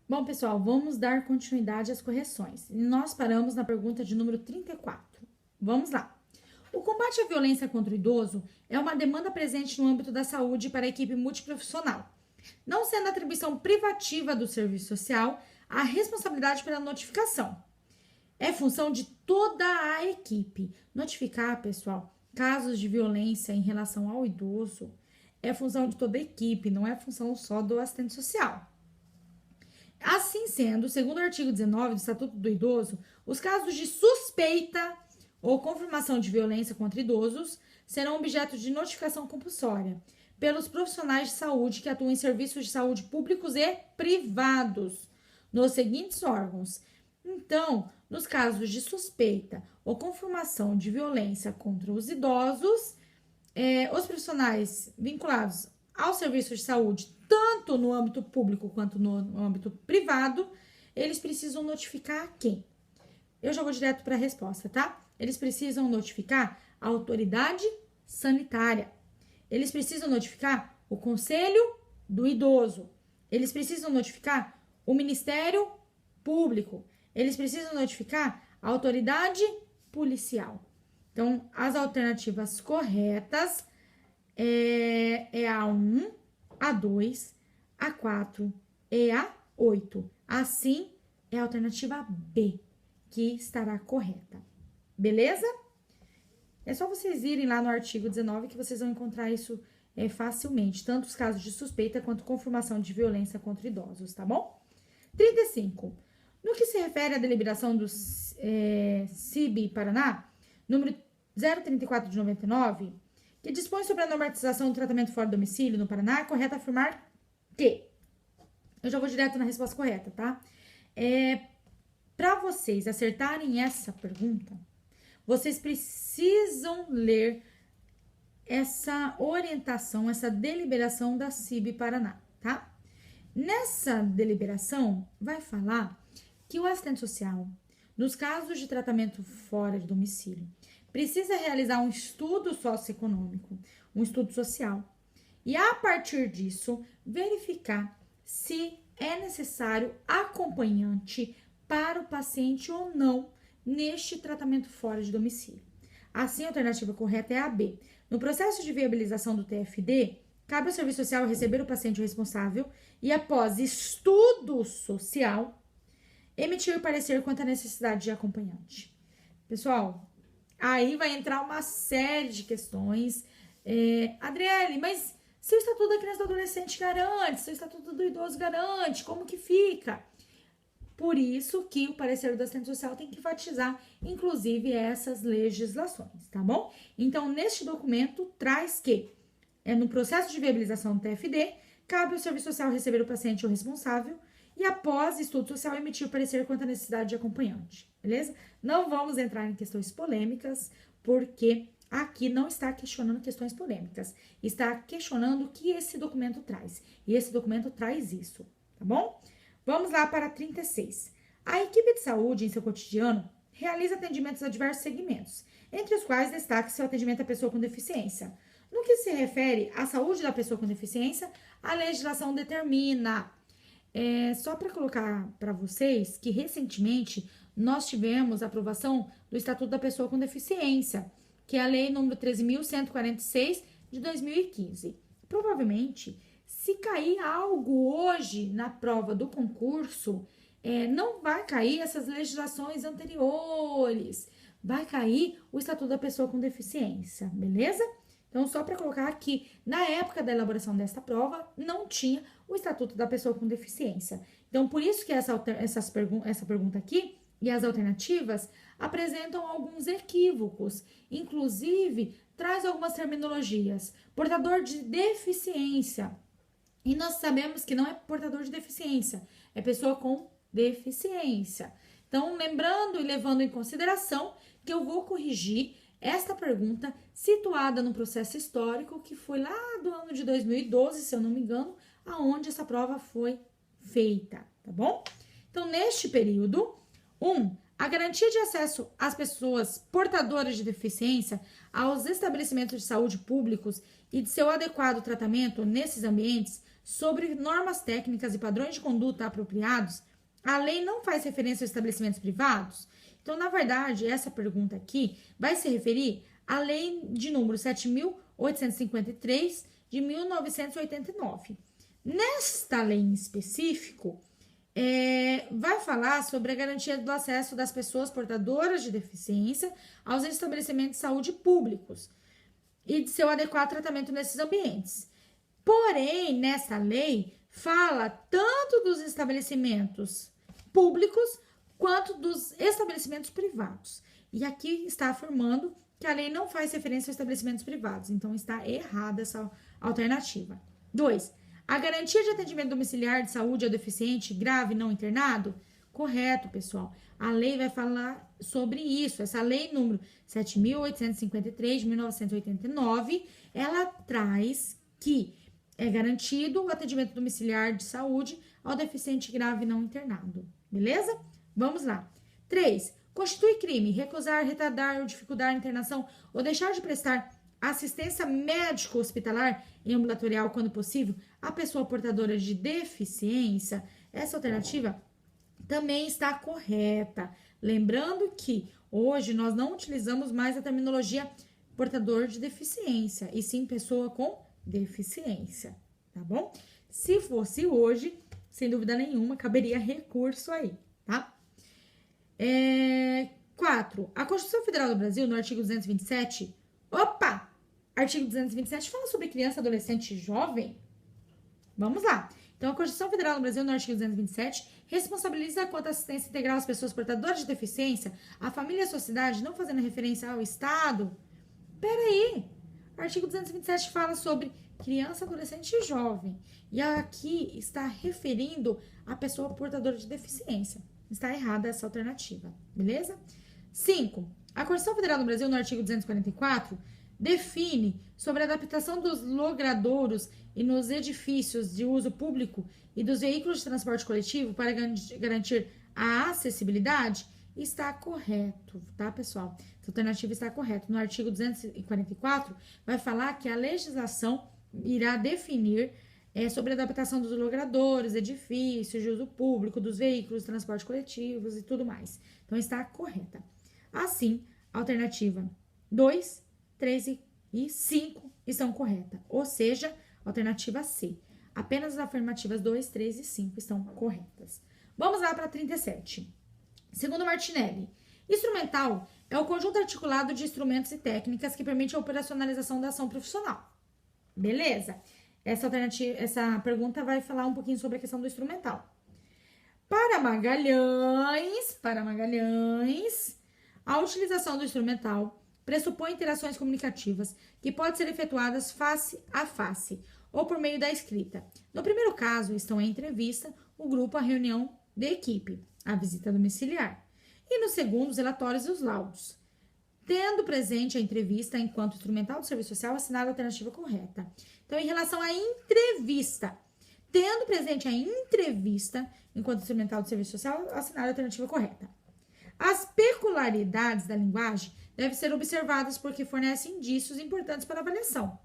Bom, pessoal, vamos dar continuidade às correções. Nós paramos na pergunta de número 34. Vamos lá. O combate à violência contra o idoso é uma demanda presente no âmbito da saúde para a equipe multiprofissional, não sendo atribuição privativa do serviço social a responsabilidade pela notificação. É função de toda a equipe. Notificar, pessoal, casos de violência em relação ao idoso é função de toda a equipe, não é função só do assistente social. Assim sendo, segundo o artigo 19 do Estatuto do Idoso, os casos de suspeita ou confirmação de violência contra idosos serão objeto de notificação compulsória pelos profissionais de saúde que atuam em serviços de saúde públicos e privados nos seguintes órgãos. Então, nos casos de suspeita ou confirmação de violência contra os idosos, os profissionais vinculados ao serviço de saúde, tanto no âmbito público quanto no âmbito privado, eles precisam notificar quem? Eu já vou direto para a resposta, tá? Eles precisam notificar a autoridade sanitária. Eles precisam notificar o Conselho do Idoso. Eles precisam notificar o Ministério Público. Eles precisam notificar a autoridade policial. Então, as alternativas corretas é a 1, a 2, a 4 e a 8. Assim, é a alternativa B, que estará correta. Beleza? É só vocês irem lá no artigo 19 que vocês vão encontrar isso facilmente. Tanto os casos de suspeita quanto confirmação de violência contra idosos, tá bom? 35. No que se refere à deliberação do CIB Paraná, número 034 de 99, que dispõe sobre a normatização do tratamento fora do domicílio no Paraná, é correto afirmar que... Eu já vou direto na resposta correta, tá? Para vocês acertarem essa pergunta, vocês precisam ler essa orientação, essa deliberação da CIB Paraná, tá? Nessa deliberação, vai falar que o assistente social, nos casos de tratamento fora de domicílio, precisa realizar um estudo socioeconômico, um estudo social, e a partir disso, verificar se é necessário acompanhante para o paciente ou não neste tratamento fora de domicílio. Assim, a alternativa correta é a B. No processo de viabilização do TFD, cabe ao serviço social receber o paciente responsável e, após estudo social, emitir parecer quanto à necessidade de acompanhante. Pessoal, aí vai entrar uma série de questões. Adriele, mas se o Estatuto da Criança e do Adolescente garante, se o Estatuto do Idoso garante, como que fica? Por isso que o parecer do assistente social tem que enfatizar, inclusive, essas legislações, tá bom? Então, neste documento, traz que, no processo de viabilização do TFD, cabe ao serviço social receber o paciente ou responsável e, após estudo social, emitir o parecer quanto à necessidade de acompanhante, beleza? Não vamos entrar em questões polêmicas, porque aqui não está questionando questões polêmicas, está questionando o que esse documento traz. E esse documento traz isso, tá bom? Vamos lá para 36. A equipe de saúde, em seu cotidiano, realiza atendimentos a diversos segmentos, entre os quais destaca-se o atendimento à pessoa com deficiência. No que se refere à saúde da pessoa com deficiência, a legislação determina. Só para colocar para vocês que recentemente nós tivemos a aprovação do Estatuto da Pessoa com Deficiência, que é a Lei número 13.146 de 2015. Provavelmente, se cair algo hoje na prova do concurso, não vai cair essas legislações anteriores, vai cair o Estatuto da Pessoa com Deficiência, beleza? Então, só para colocar aqui, na época da elaboração desta prova, não tinha o Estatuto da Pessoa com Deficiência. Então, por isso que essa pergunta aqui e as alternativas apresentam alguns equívocos. Inclusive, traz algumas terminologias. Portador de deficiência. E nós sabemos que não é portador de deficiência, é pessoa com deficiência. Então, lembrando e levando em consideração que eu vou corrigir esta pergunta situada no processo histórico que foi lá do ano de 2012, se eu não me engano, aonde essa prova foi feita, tá bom? Então, neste período, a garantia de acesso às pessoas portadoras de deficiência aos estabelecimentos de saúde públicos e de seu adequado tratamento nesses ambientes sobre normas técnicas e padrões de conduta apropriados, a lei não faz referência aos estabelecimentos privados? Então, na verdade, essa pergunta aqui vai se referir à lei de número 7.853 de 1989. Nesta lei em específico, vai falar sobre a garantia do acesso das pessoas portadoras de deficiência aos estabelecimentos de saúde públicos e de seu adequado tratamento nesses ambientes. Porém, nessa lei, fala tanto dos estabelecimentos públicos quanto dos estabelecimentos privados. E aqui está afirmando que a lei não faz referência aos estabelecimentos privados. Então, está errada essa alternativa. 2. A garantia de atendimento domiciliar de saúde ao deficiente grave não internado? Correto, pessoal. A lei vai falar sobre isso. Essa lei número 7.853 de 1989, ela traz que é garantido o atendimento domiciliar de saúde ao deficiente grave não internado. Beleza? Vamos lá. 3. Constitui crime recusar, retardar ou dificultar a internação ou deixar de prestar assistência médico-hospitalar e ambulatorial quando possível à pessoa portadora de deficiência? Essa alternativa também está correta. Lembrando que hoje nós não utilizamos mais a terminologia portador de deficiência, e sim pessoa com deficiência, tá bom? Se fosse hoje, sem dúvida nenhuma, caberia recurso aí, tá? 4. A Constituição Federal do Brasil, no artigo 227, artigo 227 fala sobre criança, adolescente e jovem? Vamos lá. Então, a Constituição Federal do Brasil, no artigo 227, responsabiliza quanto à assistência integral às pessoas portadoras de deficiência, a família e a sociedade, não fazendo referência ao Estado. Peraí. Artigo 227 fala sobre criança, adolescente e jovem. E aqui está referindo a pessoa portadora de deficiência. Está errada essa alternativa, beleza? 5. A Constituição Federal do Brasil, no artigo 244, define sobre a adaptação dos logradouros e nos edifícios de uso público e dos veículos de transporte coletivo para garantir a acessibilidade. Está correto, tá, pessoal? Essa alternativa está correta. No artigo 244, vai falar que a legislação irá definir sobre a adaptação dos logradouros, edifícios de uso público, dos veículos de transporte coletivos e tudo mais. Então, está correta. Assim, a alternativa 2, 3 e 5 estão corretas. Ou seja, alternativa C. Apenas as afirmativas 2, 3 e 5 estão corretas. Vamos lá para 37. Segundo Martinelli, instrumental é o conjunto articulado de instrumentos e técnicas que permite a operacionalização da ação profissional. Beleza? Essa pergunta vai falar um pouquinho sobre a questão do instrumental. Para Magalhães, a utilização do instrumental pressupõe interações comunicativas que podem ser efetuadas face a face ou por meio da escrita. No primeiro caso, estão a entrevista, o grupo, a reunião de equipe, a visita domiciliar. E no segundo, os relatórios e os laudos. Tendo presente a entrevista enquanto instrumental do serviço social, assinada a alternativa correta. Então, em relação à entrevista, tendo presente a entrevista enquanto instrumental do serviço social, assinada a alternativa correta. As peculiaridades da linguagem devem ser observadas porque fornecem indícios importantes para a avaliação.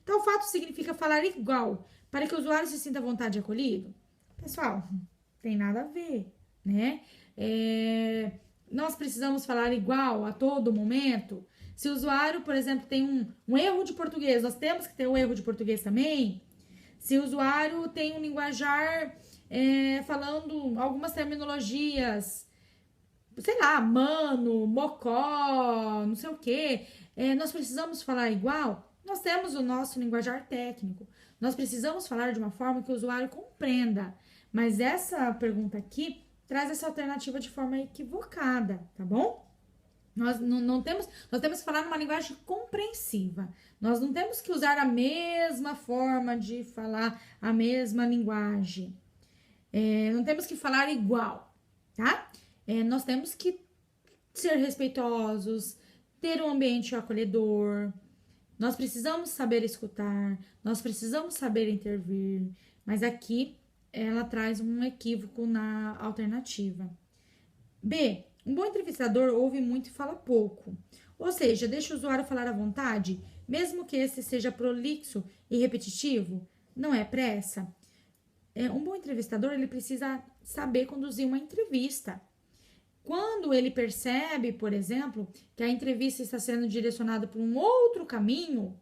Tal fato significa falar igual, para que o usuário se sinta à vontade e acolhido? Pessoal, tem nada a ver, né? Nós precisamos falar igual a todo momento. Se o usuário, por exemplo, tem um erro de português, nós temos que ter um erro de português também. Se o usuário tem um linguajar falando algumas terminologias, sei lá, mano, mocó, não sei o quê, nós precisamos falar igual. Nós temos o nosso linguajar técnico. Nós precisamos falar de uma forma que o usuário compreenda. Mas essa pergunta aqui traz essa alternativa de forma equivocada, tá bom? Nós temos que falar numa linguagem compreensiva. Nós não temos que usar a mesma forma de falar, a mesma linguagem. Não temos que falar igual, tá? Nós temos que ser respeitosos, ter um ambiente acolhedor. Nós precisamos saber escutar, nós precisamos saber intervir. Mas aqui ela traz um equívoco na alternativa. B. Um bom entrevistador ouve muito e fala pouco. Ou seja, deixa o usuário falar à vontade, mesmo que esse seja prolixo e repetitivo. não é pressa. Um bom entrevistador, ele precisa saber conduzir uma entrevista. Quando ele percebe, por exemplo, que a entrevista está sendo direcionada para um outro caminho,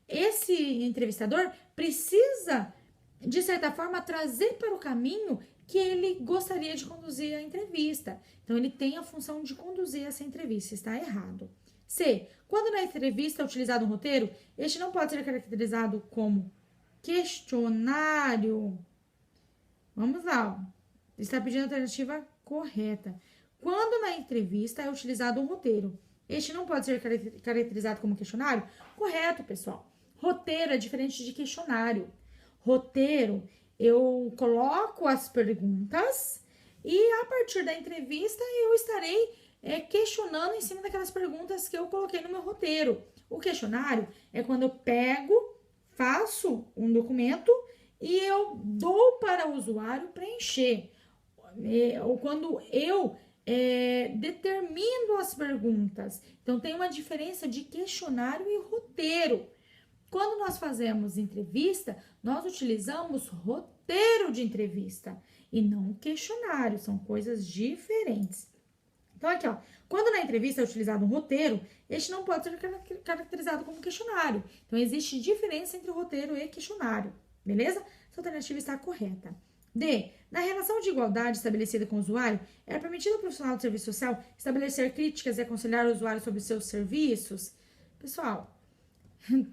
esse entrevistador precisa, de certa forma, trazer para o caminho que ele gostaria de conduzir a entrevista. Então, ele tem a função de conduzir essa entrevista. Está errado. C. Quando na entrevista é utilizado um roteiro, este não pode ser caracterizado como questionário. Vamos lá. Está pedindo a alternativa correta. Quando na entrevista é utilizado um roteiro, este não pode ser caracterizado como questionário? Correto, pessoal. Roteiro é diferente de questionário. Roteiro, eu coloco as perguntas e a partir da entrevista eu estarei questionando em cima daquelas perguntas que eu coloquei no meu roteiro. O questionário é quando eu pego, faço um documento e eu dou para o usuário preencher. Ou quando eu determino as perguntas. Então, tem uma diferença de questionário e roteiro. Quando nós fazemos entrevista, nós utilizamos roteiro de entrevista e não questionário, são coisas diferentes. Então, aqui, ó, quando na entrevista é utilizado um roteiro, este não pode ser caracterizado como questionário. Então, existe diferença entre roteiro e questionário, beleza? Essa alternativa está correta. D. Na relação de igualdade estabelecida com o usuário, é permitido ao profissional do serviço social estabelecer críticas e aconselhar o usuário sobre seus serviços? Pessoal,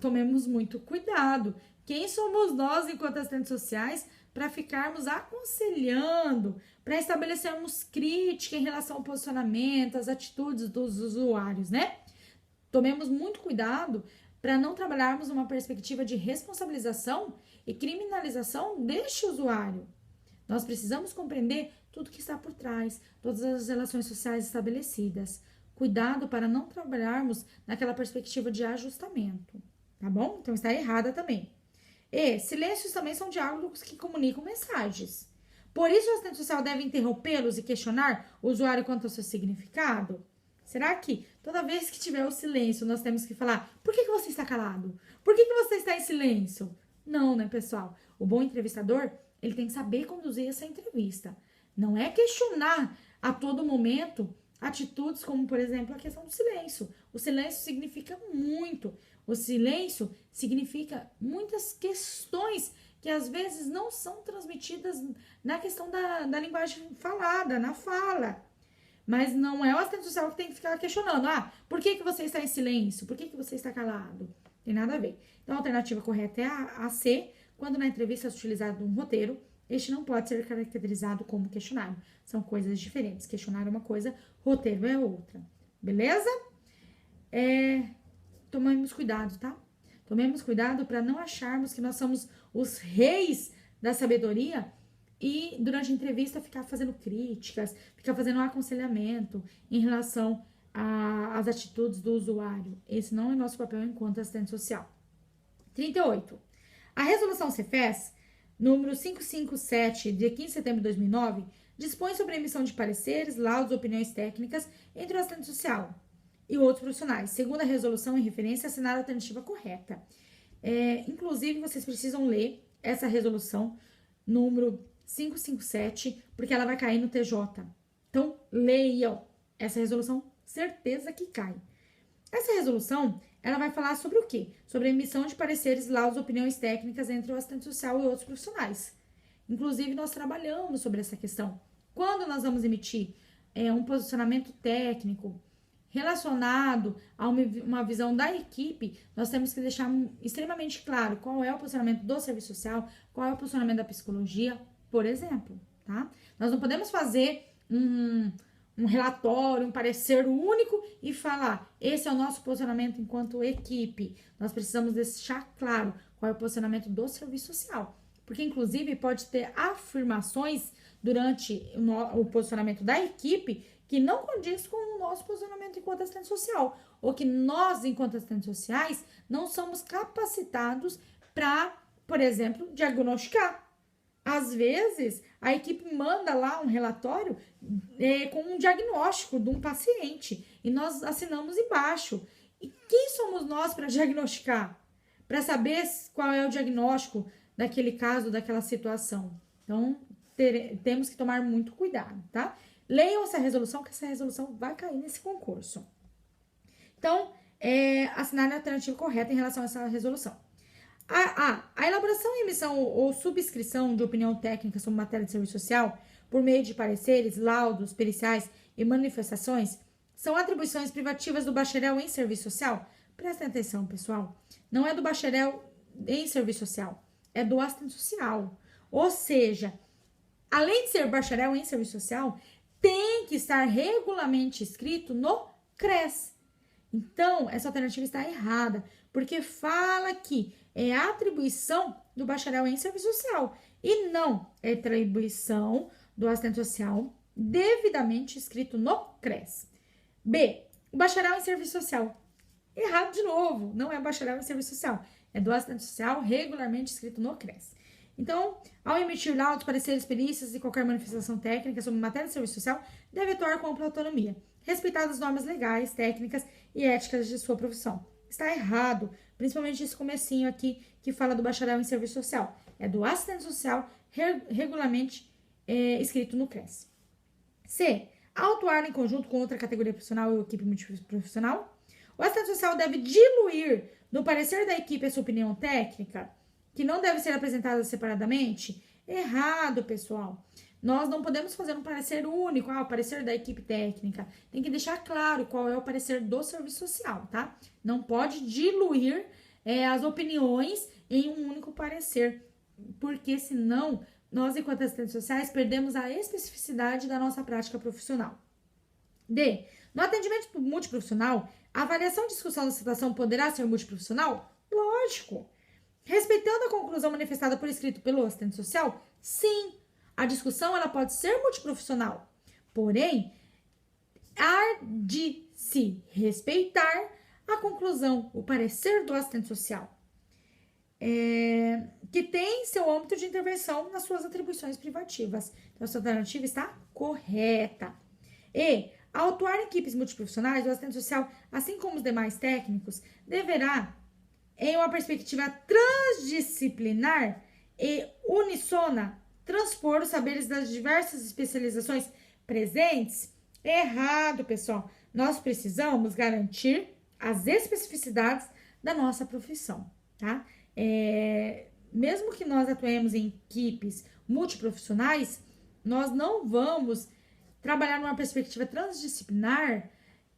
tomemos muito cuidado. Quem somos nós, enquanto assistentes sociais, para ficarmos aconselhando, para estabelecermos crítica em relação ao posicionamento, às atitudes dos usuários, né? Tomemos muito cuidado para não trabalharmos numa perspectiva de responsabilização e criminalização deste usuário. Nós precisamos compreender tudo que está por trás, todas as relações sociais estabelecidas. Cuidado para não trabalharmos naquela perspectiva de ajustamento, tá bom? Então, está errada também. E silêncios também são diálogos que comunicam mensagens. Por isso, o assistente social deve interrompê-los e questionar o usuário quanto ao seu significado? Será que toda vez que tiver o silêncio, nós temos que falar: por que você está calado? Por que você está em silêncio? Não, né, pessoal? O bom entrevistador, ele tem que saber conduzir essa entrevista. Não é questionar a todo momento atitudes como, por exemplo, a questão do silêncio. O silêncio significa muito. O silêncio significa muitas questões que às vezes não são transmitidas na questão da linguagem falada, na fala. Mas não é o assistente social que tem que ficar questionando. Ah, por que você está em silêncio? Por que você está calado? Tem nada a ver. Então, a alternativa correta é a C. Quando na entrevista é utilizado um roteiro, este não pode ser caracterizado como questionário. São coisas diferentes. Questionário é uma coisa, roteiro é outra. Beleza? Tomemos cuidado, tá? Tomemos cuidado para não acharmos que nós somos os reis da sabedoria e durante a entrevista ficar fazendo críticas, ficar fazendo um aconselhamento em relação às atitudes do usuário. Esse não é nosso papel enquanto assistente social. 38. A resolução CEFES, número 557, de 15 de setembro de 2009, dispõe sobre a emissão de pareceres, laudos, opiniões técnicas entre o assistente social e outros profissionais, segundo a resolução em referência, assinada a alternativa correta. Inclusive, vocês precisam ler essa resolução, número 557, porque ela vai cair no TJ. Então, leiam essa resolução, certeza que cai. Essa resolução, ela vai falar sobre o quê? Sobre a emissão de pareceres, laudos, opiniões técnicas entre o assistente social e outros profissionais. Inclusive, nós trabalhamos sobre essa questão. Quando nós vamos emitir um posicionamento técnico relacionado a uma visão da equipe, nós temos que deixar extremamente claro qual é o posicionamento do serviço social, qual é o posicionamento da psicologia, por exemplo, tá? Nós não podemos fazer um relatório, um parecer único e falar: esse é o nosso posicionamento enquanto equipe. Nós precisamos deixar claro qual é o posicionamento do serviço social, porque inclusive pode ter afirmações durante o posicionamento da equipe que não condiz com o nosso posicionamento enquanto assistente social, ou que nós, enquanto assistentes sociais, não somos capacitados para, por exemplo, diagnosticar. Às vezes, a equipe manda lá um relatório com um diagnóstico de um paciente e nós assinamos embaixo. E quem somos nós para diagnosticar? Para saber qual é o diagnóstico daquele caso, daquela situação. Então, temos que tomar muito cuidado, tá? Leiam essa resolução, que essa resolução vai cair nesse concurso. Então, assinar a alternativa correta em relação a essa resolução. A elaboração, emissão ou subscrição de opinião técnica sobre matéria de serviço social, por meio de pareceres, laudos, periciais e manifestações, são atribuições privativas do bacharel em serviço social. Prestem atenção, pessoal. Não é do bacharel em serviço social, é do assistente social. Ou seja, além de ser bacharel em serviço social, tem que estar regularmente inscrito no CRES. Então, essa alternativa está errada, porque fala que é atribuição do bacharel em serviço social e não é atribuição do assistente social devidamente inscrito no CRES. B. O bacharel em serviço social. Errado de novo, não é bacharel em serviço social, é do assistente social regularmente inscrito no CRES. Então, ao emitir laudos, pareceres, perícias e qualquer manifestação técnica sobre matéria de serviço social, deve atuar com ampla autonomia, respeitando as normas legais, técnicas e éticas de sua profissão. Está errado, principalmente esse comecinho aqui que fala do bacharel em serviço social. É do assistente social regularmente inscrito no CRES. C. Ao atuar em conjunto com outra categoria profissional ou equipe multiprofissional, o assistente social deve diluir no parecer da equipe a sua opinião técnica, que não deve ser apresentada separadamente. Errado, pessoal. Nós não podemos fazer um parecer único, o parecer da equipe técnica. Tem que deixar claro qual é o parecer do serviço social, tá? Não pode diluir as opiniões em um único parecer, porque senão nós, enquanto assistentes sociais, perdemos a especificidade da nossa prática profissional. D. No atendimento multiprofissional, a avaliação e discussão da situação poderá ser multiprofissional? Lógico. Respeitando a conclusão manifestada por escrito pelo assistente social, sim, a discussão ela pode ser multiprofissional. Porém, há de se respeitar a conclusão, o parecer do assistente social, que tem seu âmbito de intervenção nas suas atribuições privativas. Então, essa alternativa está correta. E, ao atuar em equipes multiprofissionais, o assistente social, assim como os demais técnicos, deverá, em uma perspectiva transdisciplinar e unissona, transpor os saberes das diversas especializações presentes. Errado, pessoal. Nós precisamos garantir as especificidades da nossa profissão, tá? Mesmo que nós atuemos em equipes multiprofissionais, nós não vamos trabalhar numa perspectiva transdisciplinar,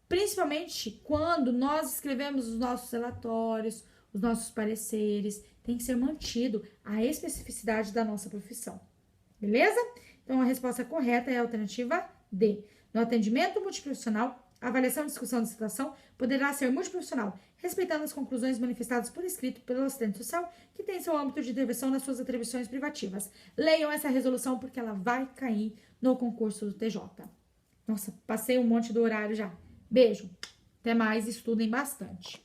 principalmente quando nós escrevemos os nossos relatórios, os nossos pareceres. Tem que ser mantido a especificidade da nossa profissão. Beleza? Então, a resposta correta é a alternativa D. No atendimento multiprofissional, a avaliação e discussão da situação poderá ser multiprofissional, respeitando as conclusões manifestadas por escrito pelo assistente social, que tem seu âmbito de intervenção nas suas atribuições privativas. Leiam essa resolução porque ela vai cair no concurso do TJ. Nossa, passei um monte do horário já. Beijo. Até mais, estudem bastante.